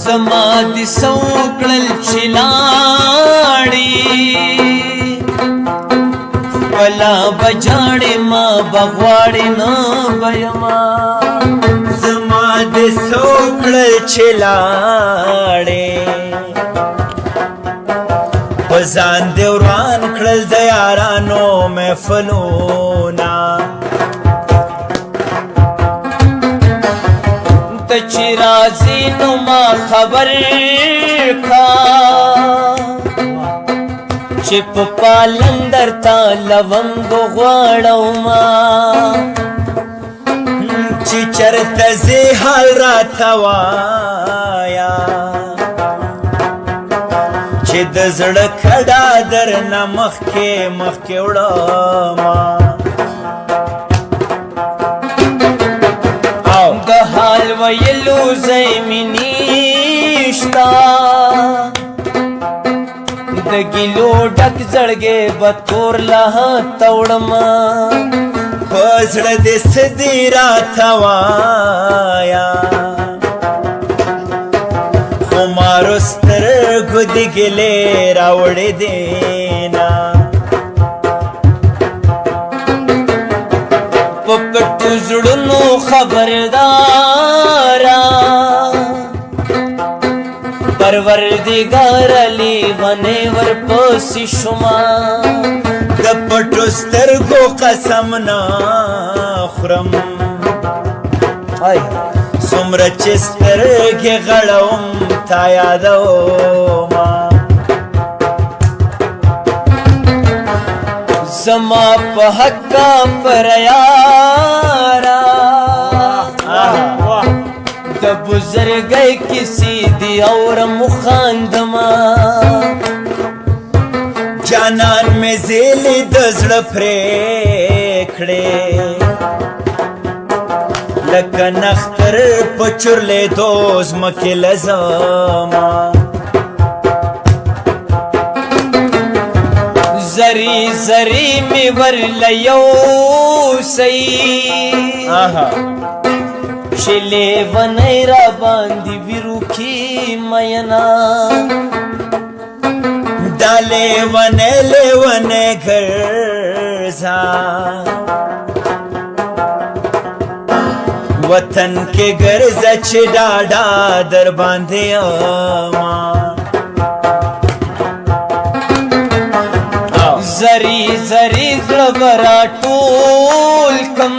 زما دي سوکړل چلاړي ولا بجاړي ما بغواړي نه بيما زما دي سوکړل چلاړي وزان دی وران کړل د یارانو محفلونه ته چې راځې نو ما خبر کا چې په پالندر تا لونګ غواړم چې چرته زی حال راته وایا چې د زړه کډا درنه مخکې وړم د حال ویلو ځای مې نشته د ګیلو ډک زړګې به تور له توړم په زړه دې څه دي راته وایا خمارو سترګو دې ګیلې راوړې دینا په پټو زړونو خبردارا پروردګار علی ونې ورپسې شوما د پټو سترګو قسم نه خورم څومره چې سترګې غړوم تا یادوما زما په حقا پر یارا د بزرګۍ کسی دی اور مخاندما جانان مې زیلې د زړه پرې کړې لکه نختر په چورلې دوز مکې لزما زری زری می ورله یوسی چې لیونی را باندې ویروکي مینا دا لیونی ګرځا وطن کې ګرځه چې ډاډا در باندې اما زری زری زړه برا ټول کم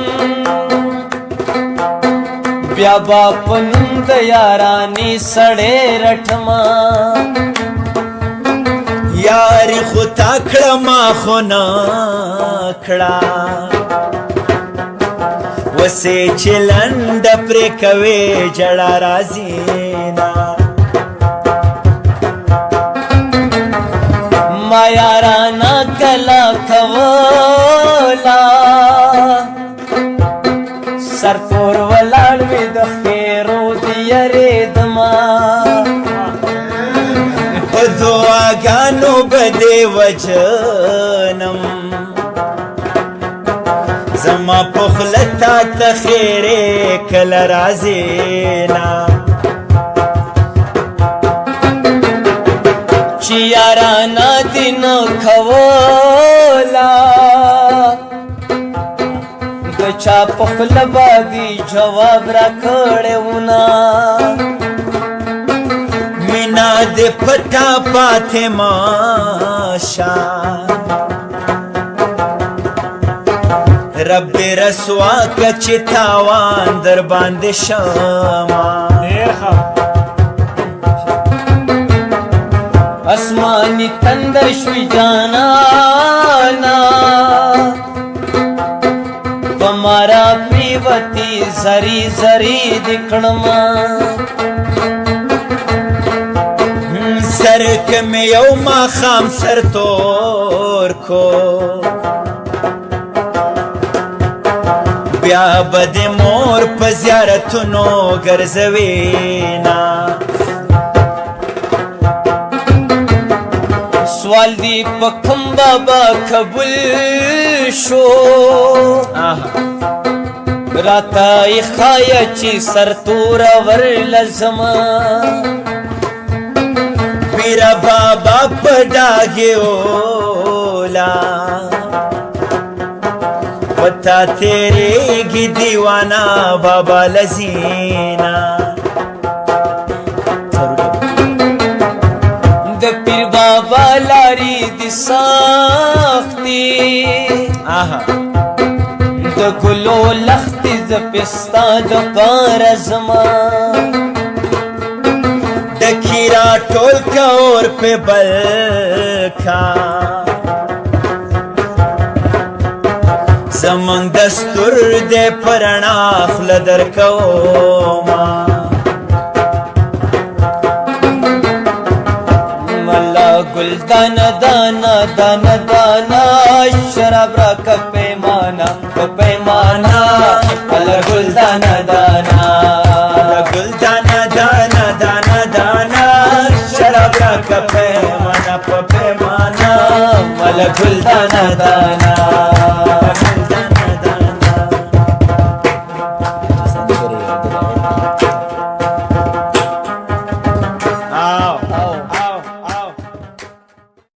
بیا با پنوم د یارانې سړې رټما یاري خو تا کړه ما خو نه کړه وسې چې لنډه پرې کوې جړه راځي نه ما یارانا کلا کولا سر پور ولاړ وې د خیرو دی یریدما په دعاګانو به دې وجنم زما په خوله تا ته خیرې کله راځې نه چې یارانا دې نه کولا د چا په خوله باندې جواب راکړی مینا دې پټه پاتې ماشه رب دې رسوا که چې تاوان در باندې شما آسمانی تندر شوی جانانا بمارا پریوتی زری زری دکھڑما سر که می یو ما خام سر تور کو بیا بد مور په زیارتونو ګرځوینا سوال دی پکم بابا قبول شو راتا خایا چی سر تور ور لزما پیرا بابا پډاګي اولا پتا تیرے گی دیوانا بابا لزینا د پیر بابا لاری دی ساختی د ګلو لختی ز پستا د پارزما د کیرا ټول کور په بل کا زمون دستور دې پرنا خل درکوما ملا گل دانا دانا دانا دانا شراب را کپیمانا کپیمانا ملا گل دانا دانا گل دانا دانا دانا دانا شراب را کپیمانا پپیمانا ملا گل دانا دانا